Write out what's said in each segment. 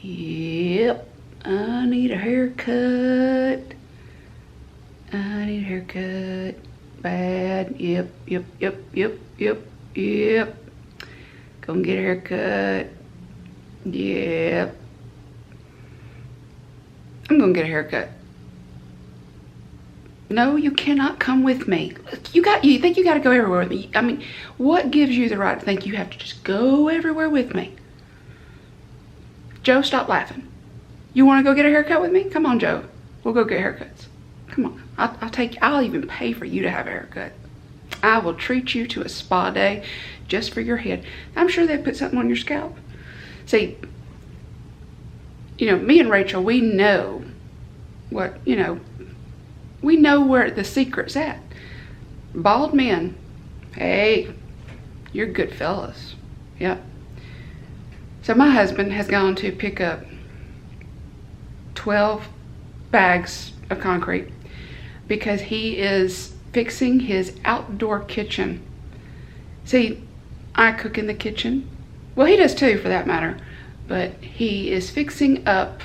Yep, I need a haircut. I need a haircut. Bad. Yep. Gonna get a haircut. Yep. I'm gonna get a haircut. No, you cannot come with me. You think you gotta go everywhere with me? I mean, what gives you the right to think you have to just go everywhere with me? Joe, stop laughing. You wanna go get a haircut with me? Come on, Joe. We'll go get haircuts. Come on. I'll even pay for you to have a haircut. I will treat you to a spa day just for your head. I'm sure they put something on your scalp. See, me and Rachel, we know what, we know where the secret's at. Bald men, hey, you're good fellas. Yep. So my husband has gone to pick up 12 bags of concrete because he is fixing his outdoor kitchen. See, I cook in the kitchen. Well, he does too, for that matter. But he is fixing up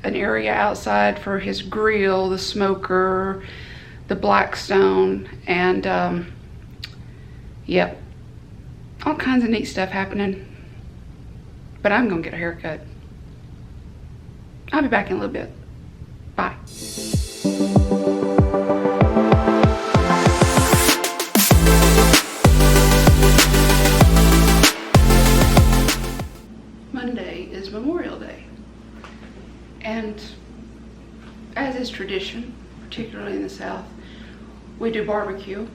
an area outside for his grill, the smoker, the Blackstone, and yep, all kinds of neat stuff happening. But I'm gonna get a haircut. I'll be back in a little bit. Bye. Monday is Memorial Day, and as is tradition, particularly in the South, we do barbecue.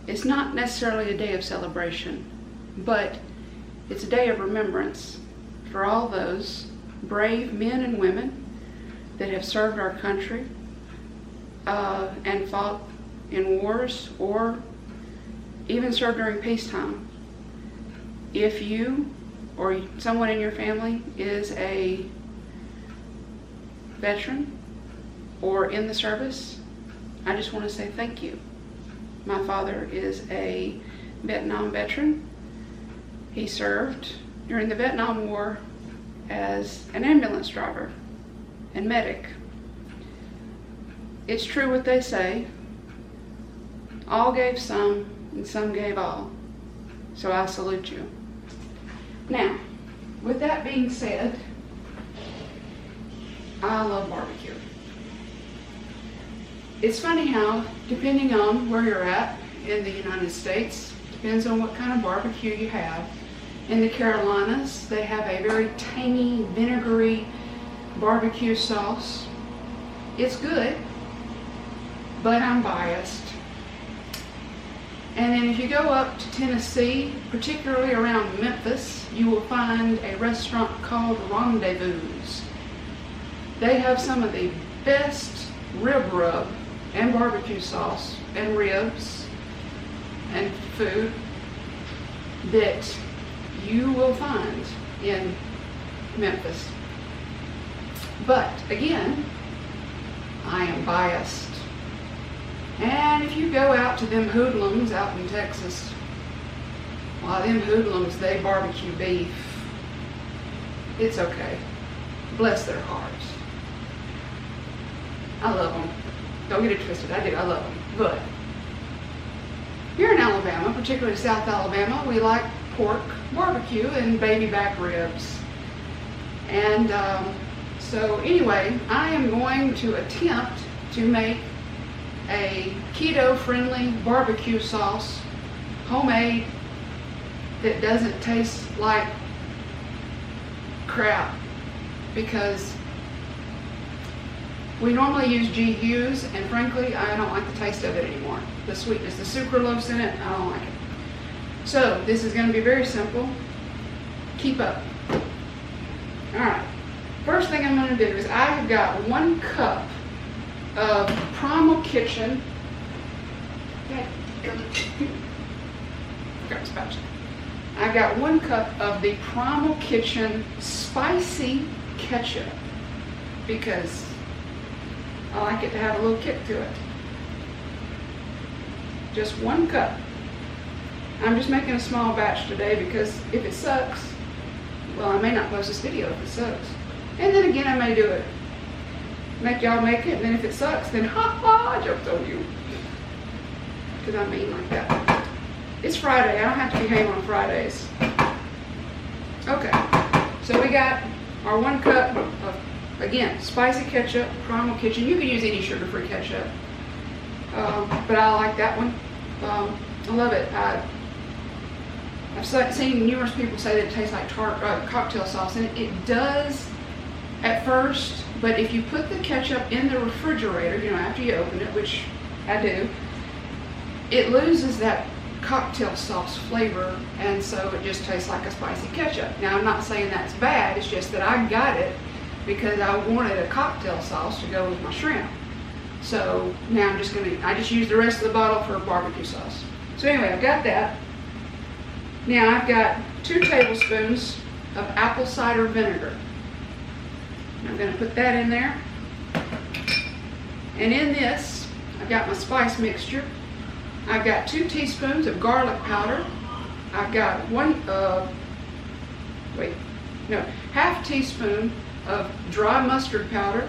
It's not necessarily a day of celebration, but it's a day of remembrance for all those brave men and women that have served our country and fought in wars or even served during peacetime. If you or someone in your family is a veteran or in the service, I just want to say thank you. My father is a Vietnam veteran. He served during the Vietnam War as an ambulance driver and medic. It's true what they say, all gave some and some gave all. So I salute you. Now, with that being said, I love barbecue. It's funny how, depending on where you're at in the United States, depends on what kind of barbecue you have. In the Carolinas, they have a very tangy, vinegary barbecue sauce. It's good, but I'm biased. And then if you go up to Tennessee, particularly around Memphis, you will find a restaurant called Rendezvous. They have some of the best rib rub and barbecue sauce and ribs and food that you will find in Memphis. But again, I am biased. And if you go out to them hoodlums out in Texas, well, them hoodlums, they barbecue beef. It's okay. Bless their hearts. I love them. Don't get it twisted. I do. I love them. But here in Alabama, particularly South Alabama, we like pork barbecue and baby back ribs. And so anyway, I am going to attempt to make a keto friendly barbecue sauce, homemade, that doesn't taste like crap, because we normally use G. Hughes, and frankly, I don't like the taste of it anymore. The sweetness, the sucralose in it, I don't like it. So this is going to be very simple. Keep up. All right. First thing I'm going to do is I have got 1 cup of Primal Kitchen. I got 1 cup of the Primal Kitchen spicy ketchup because I like it to have a little kick to it. Just 1 cup. I'm just making a small batch today because if it sucks, Well, I may not post this video if it sucks. And then again, I may do it. Make y'all make it, and then if it sucks, then ha ha, I jumped on you. Because I'm mean like that. It's Friday. I don't have to behave on Fridays. Okay. So we got our 1 cup of, again, spicy ketchup, Primal Kitchen. You can use any sugar-free ketchup. But I like that one. I love it. I've seen numerous people say that it tastes like cocktail sauce, and it does at first, but if you put the ketchup in the refrigerator, you know, after you open it, which I do, it loses that cocktail sauce flavor, and so it just tastes like a spicy ketchup. Now, I'm not saying that's bad, it's just that I got it because I wanted a cocktail sauce to go with my shrimp. So now I just use the rest of the bottle for barbecue sauce. So anyway, I've got that. Now I've got 2 tablespoons of apple cider vinegar. I'm going to put that in there. And in this, I've got my spice mixture. I've got 2 teaspoons of garlic powder. I've got half teaspoon of dry mustard powder.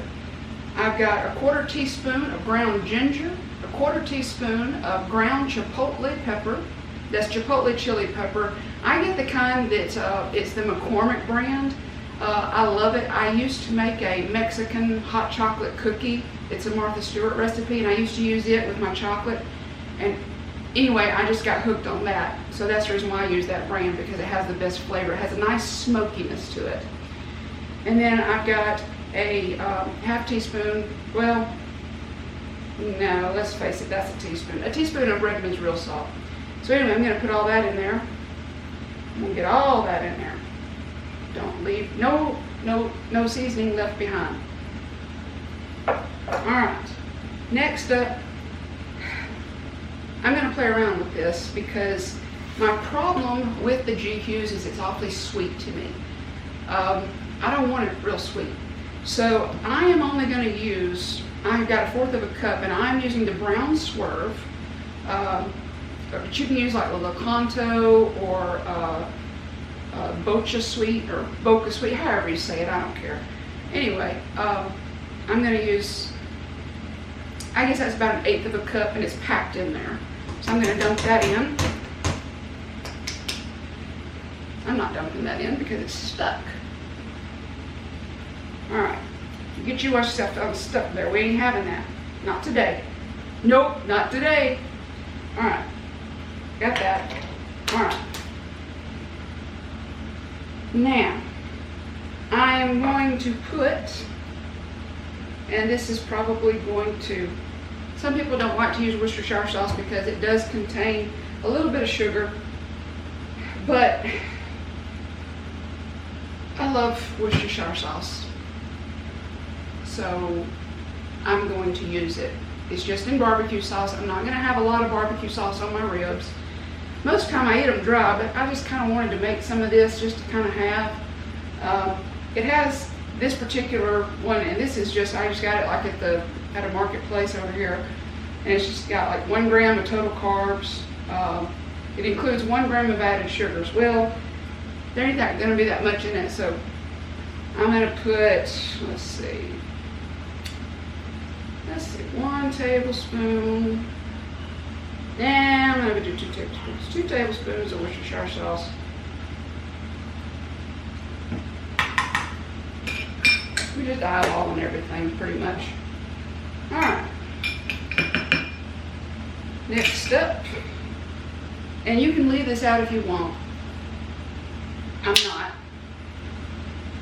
I've got a 1/4 teaspoon of ground ginger, a 1/4 teaspoon of ground chipotle pepper. That's chipotle chili pepper. I get the kind that's, it's the McCormick brand. I love it. I used to make a Mexican hot chocolate cookie. It's a Martha Stewart recipe, and I used to use it with my chocolate. And anyway, I just got hooked on that. So that's the reason why I use that brand, because it has the best flavor. It has a nice smokiness to it. And then I've got a half teaspoon, well, no, let's face it, that's a teaspoon of Redmond Real Salt. So anyway, I'm going to put all that in there. I'm going to get all that in there. Don't leave, no seasoning left behind. Alright, next up, I'm going to play around with this because my problem with the GQs is it's awfully sweet to me. I don't want it real sweet. So I am only going to use, I've got 1/4 of a cup, and I'm using the brown Swerve. But you can use like a Lakanto or Bocha Sweet or Boca Sweet, however you say it, I don't care. Anyway, I'm going to use, I guess that's about 1/8 of a cup, and it's packed in there. So I'm going to dump that in. I'm not dumping that in because it's stuck. Alright, get you yourself unstuck there. We ain't having that. Not today. Nope, not today. Alright, got that. Alright. Now, I am going to put, and this is probably going to, some people don't like to use Worcestershire sauce because it does contain a little bit of sugar, but I love Worcestershire sauce. So I'm going to use it. It's just in barbecue sauce. I'm not going to have a lot of barbecue sauce on my ribs. Most of the time I eat them dry, but I just kind of wanted to make some of this just to kind of have. It has this particular one, and this is just, I just got it like at a marketplace over here, and it's just got like 1 gram of total carbs. It includes 1 gram of added sugars. Well, there ain't going to be that much in it, so I'm going to put, let's see, 1 tablespoon. And I'm going to do 2 tablespoons. 2 tablespoons of Worcestershire sauce. We just eyeball and everything pretty much. Alright. Next up, and you can leave this out if you want. I'm not.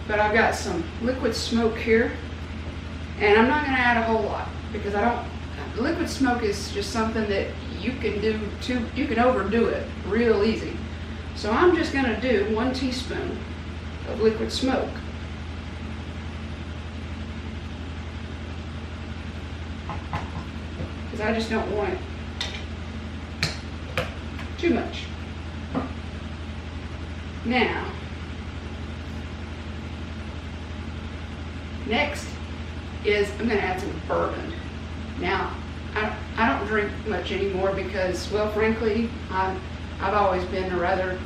But I've got some liquid smoke here. And I'm not going to add a whole lot because liquid smoke is just something that you can do you can overdo it real easy. So I'm just going to do 1 teaspoon of liquid smoke. Because I just don't want it too much. Now, next is I'm going to add some bourbon. Now, I don't drink much anymore because, well, frankly, I've always been a rather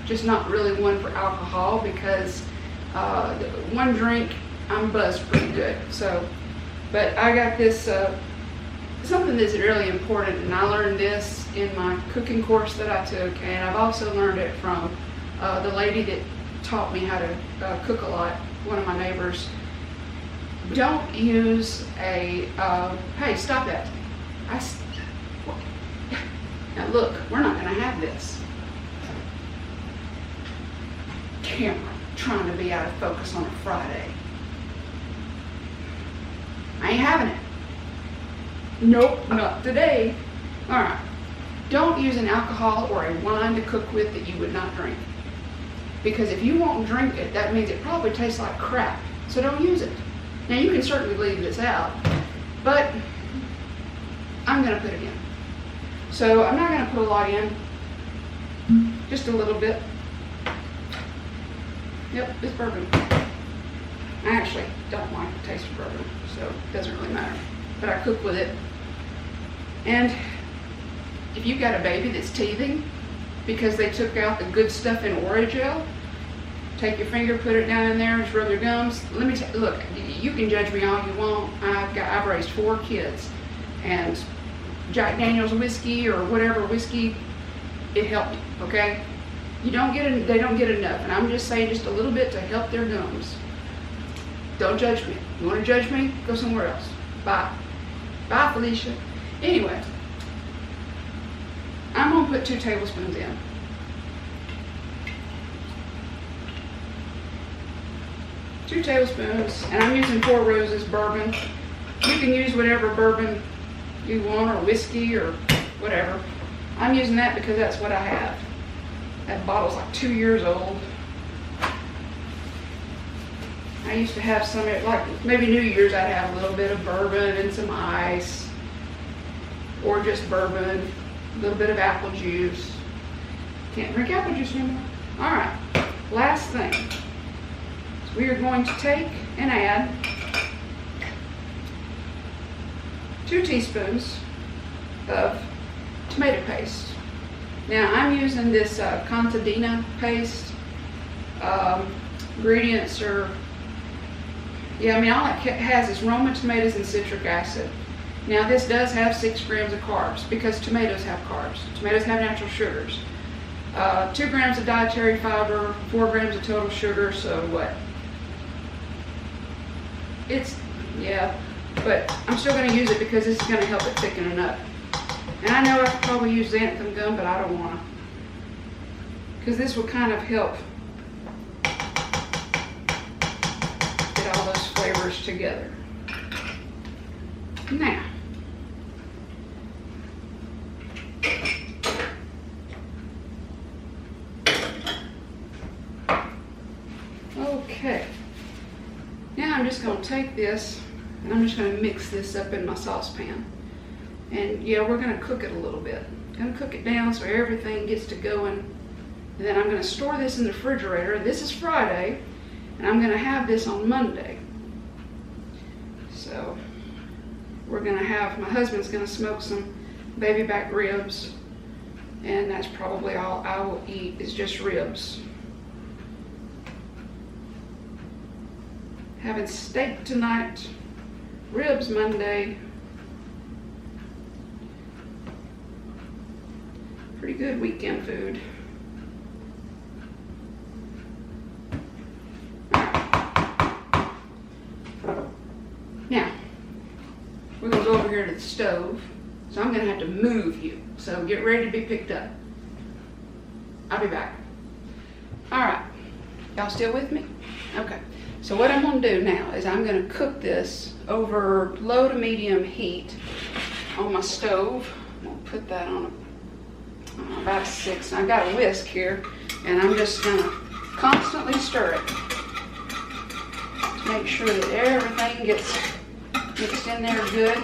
just not really one for alcohol because one drink, I'm buzzed pretty good. So, but I got this, something that's really important, and I learned this in my cooking course that I took, and I've also learned it from the lady that taught me how to cook a lot, one of my neighbors. Don't use a, hey, stop that. Now look, we're not gonna have this. Camera trying to be out of focus on a Friday. I ain't having it. Nope, not today. All right. Don't use an alcohol or a wine to cook with that you would not drink. Because if you won't drink it, that means it probably tastes like crap. So don't use it. Now you can certainly leave this out, but I'm gonna put it in. So I'm not gonna put a lot in, just a little bit. Yep, it's bourbon. I actually don't like the taste of bourbon, so it doesn't really matter. But I cook with it. And if you've got a baby that's teething because they took out the good stuff in Orajel, take your finger, put it down in there, just rub their gums. Let me look, you can judge me all you want. I've raised 4 kids, and Jack Daniel's whiskey or whatever whiskey, it helped me, okay? They don't get enough, and I'm just saying just a little bit to help their gums. Don't judge me. You want to judge me? Go somewhere else. Bye. Bye, Felicia. Anyway, I'm going to put 2 tablespoons in. Two tablespoons, and I'm using 4 Roses bourbon. You can use whatever bourbon you want, or whiskey, or whatever. I'm using that because that's what I have. That bottle's like 2 years old. I used to have some, like maybe New Year's, I'd have a little bit of bourbon and some ice, or just bourbon, a little bit of apple juice. Can't drink apple juice anymore. All right, last thing. So we are going to take and add 2 teaspoons of tomato paste. Now I'm using this contadina paste. Ingredients are, yeah, I mean, all it has is Roma tomatoes and citric acid. Now this does have 6 grams of carbs because tomatoes have carbs. Tomatoes have natural sugars. 2 grams of dietary fiber, 4 grams of total sugar, so what? It's, yeah, but I'm still going to use it because this is going to help it thicken it up. And I know I could probably use xanthan gum, but I don't want to. Because this will kind of help get all those flavors together. Now, okay. Now I'm just going to take this and I'm just going to mix this up in my saucepan. And yeah, we're going to cook it a little bit. I'm going to cook it down so everything gets to going. And then I'm going to store this in the refrigerator. This is Friday, and I'm going to have this on Monday. So we're going to have, my husband's going to smoke some baby back ribs, and that's probably all I will eat is just ribs. Having steak tonight, ribs Monday. Pretty good weekend food. Now, we're going to go over here to the stove. So I'm going to have to move you. So get ready to be picked up. I'll be back. All right. Y'all still with me? Okay. So what I'm going to do now is I'm going to cook this over low to medium heat on my stove. I'm going to put that on about a 6. I've got a whisk here, and I'm just going to constantly stir it to make sure that everything gets mixed in there good.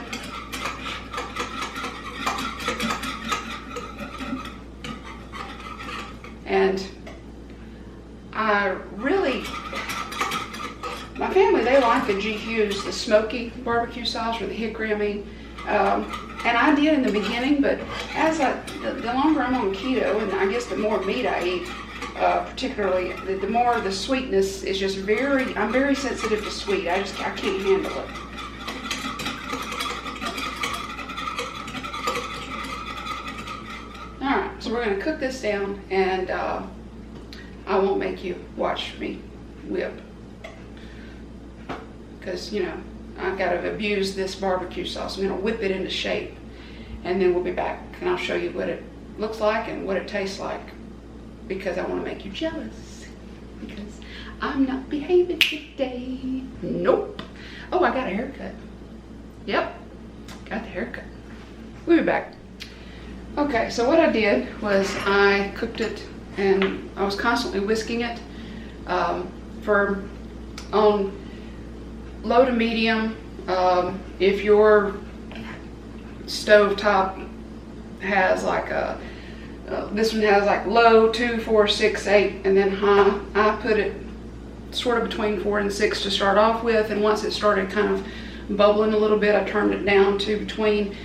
And I really, my family, they like the G. Hughes, the smoky barbecue sauce, or the hickory, I mean. And I did in the beginning, but as the longer I'm on keto, and I guess the more meat I eat, particularly the more the sweetness is just I'm very sensitive to sweet. I can't handle it. All right, so we're going to cook this down, and I won't make you watch me whip, because you know I've got to abuse this barbecue sauce. I'm going to whip it into shape, and then we'll be back, and I'll show you what it looks like and what it tastes like, because I want to make you jealous, because I'm not behaving today. Nope. Oh, I got a haircut. Yep, got the haircut. We'll be back. Okay, so what I did was I cooked it, and I was constantly whisking it for on low to medium. If your stove top has like this one has like low 2, 4, 6, 8, and then high. I put it sort of between 4 and 6 to start off with, and once it started kind of bubbling a little bit, I turned it down to between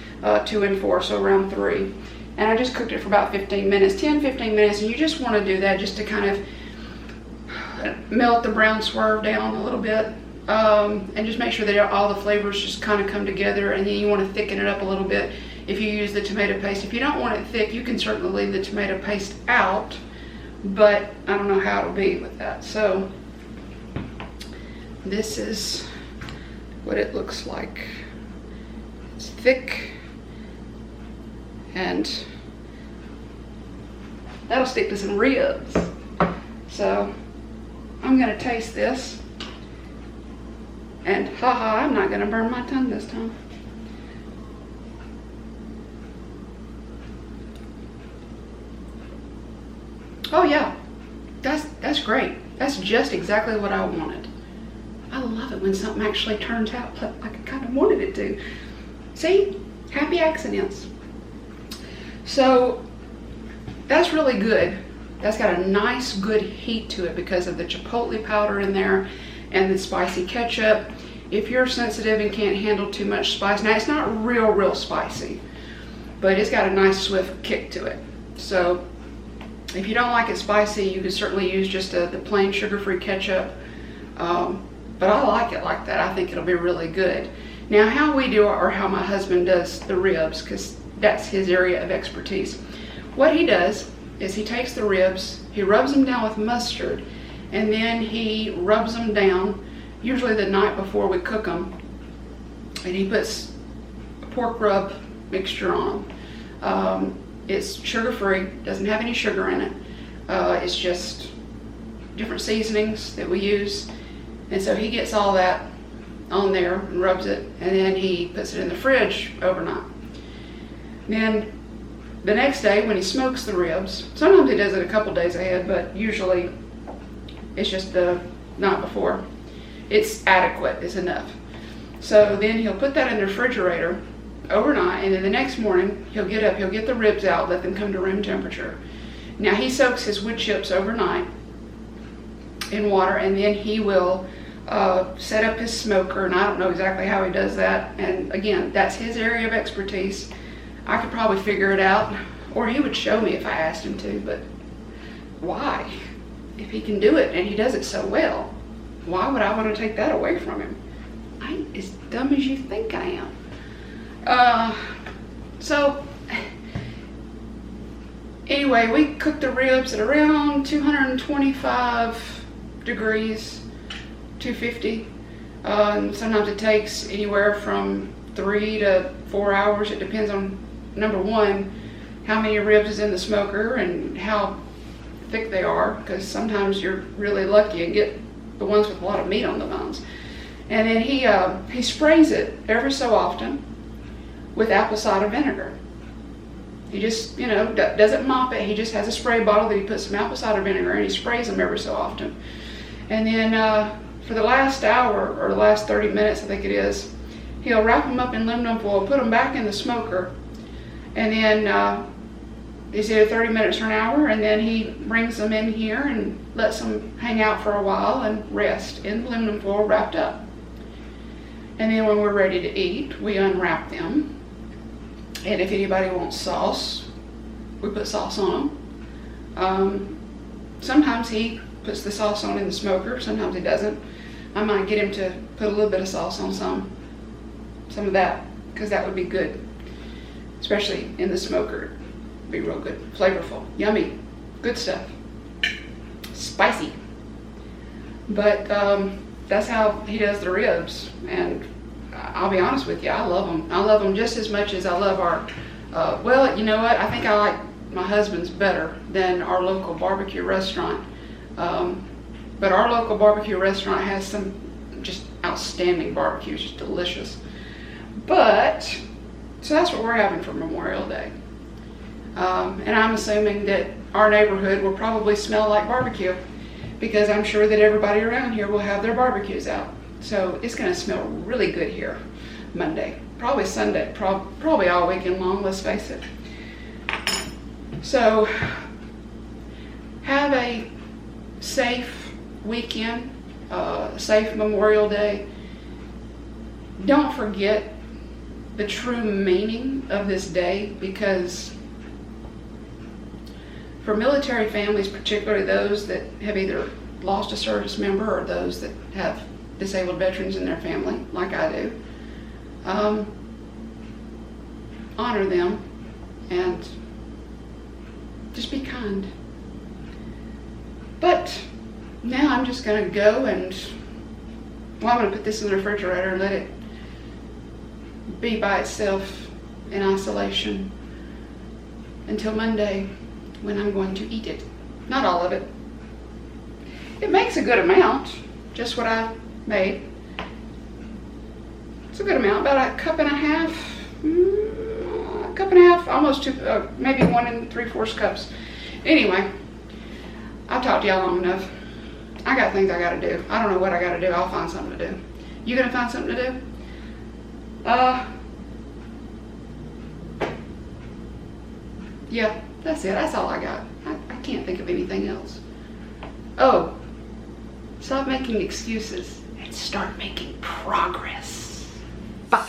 2 and 4, so around 3. And I just cooked it for about 15 minutes, 10-15 minutes, and you just want to do that just to kind of melt the brown swerve down a little bit, and just make sure that all the flavors just kind of come together. And then you want to thicken it up a little bit if you use the tomato paste. If you don't want it thick, you can certainly leave the tomato paste out, but I don't know how it'll be with that. So this is what it looks like. It's thick, and that'll stick to some ribs. So I'm gonna taste this, and haha, I'm not gonna burn my tongue this time. Oh yeah, that's great. That's just exactly what I wanted. I love it when something actually turns out like I kind of wanted it to. See, happy accidents. So that's really good. That's got a nice good heat to it because of the chipotle powder in there and the spicy ketchup. If you're sensitive and can't handle too much spice, now it's not real spicy, but it's got a nice swift kick to it. So if you don't like it spicy, you can certainly use just the plain sugar-free ketchup, but I like it like that. I think it'll be really good. Now how we do it, or how my husband does the ribs, because that's his area of expertise. What he does is he takes the ribs, he rubs them down with mustard, and then he rubs them down, usually the night before we cook them, and he puts a pork rub mixture on them. It's sugar-free, doesn't have any sugar in it. It's just different seasonings that we use, and so he gets all that on there and rubs it, and then he puts it in the fridge overnight. Then the next day when he smokes the ribs, sometimes he does it a couple days ahead, but usually it's just the night before. It's adequate, it's enough. So then he'll put that in the refrigerator overnight, and then the next morning he'll get up, he'll get the ribs out, let them come to room temperature. Now he soaks his wood chips overnight in water, and then he will set up his smoker, and I don't know exactly how he does that, and again, that's his area of expertise. I could probably figure it out, or he would show me if I asked him to, but why? If he can do it and he does it so well, why would I want to take that away from him? I ain't as dumb as you think I am. So anyway, we cook the ribs at around 225 degrees, 250. Sometimes it takes anywhere from 3 to 4 hours. It depends on, number one, how many ribs is in the smoker and how thick they are, because sometimes you're really lucky and get the ones with a lot of meat on the bones. And then he sprays it every so often with apple cider vinegar. He just, doesn't mop it. He just has a spray bottle that he puts some apple cider vinegar in. He sprays them every so often. And then for the last hour or the last 30 minutes, I think it is, he'll wrap them up in aluminum foil, put them back in the smoker, and then it's either 30 minutes or an hour, and then he brings them in here and lets them hang out for a while and rest in aluminum foil wrapped up. And then when we're ready to eat, we unwrap them. And if anybody wants sauce, we put sauce on them. sometimes he puts the sauce on in the smoker, sometimes he doesn't. I might get him to put a little bit of sauce on some of that, because that would be good, especially in the smoker. It'd be real good, flavorful, yummy, good stuff, spicy. But that's how he does the ribs, and I'll be honest with you, I love them. I love them just as much as I love our, well, you know what, I think I like my husband's better than our local barbecue restaurant. But our local barbecue restaurant has some just outstanding barbecue, it's just delicious. But, so that's what we're having for Memorial Day. And I'm assuming that our neighborhood will probably smell like barbecue, because I'm sure that everybody around here will have their barbecues out. So it's gonna smell really good here Monday, probably Sunday, probably all weekend long, let's face it. So have a safe weekend, safe Memorial Day. Don't forget the true meaning of this day, because for military families, particularly those that have either lost a service member or those that have disabled veterans in their family, like I do, honor them and just be kind. But now I'm just going to go and, well, I'm going to put this in the refrigerator and let it be by itself in isolation until Monday, when I'm going to eat it. Not all of it. It makes a good amount, just what I made. It's a good amount, about a cup and a half, almost two, maybe 1 3/4 cups. Anyway, I've talked to y'all long enough. I got things I gotta do. I don't know what I gotta do. I'll find something to do. You gonna find something to do? Yeah, that's it. That's all I got. I can't think of anything else. Oh, stop making excuses and start making progress. Bye.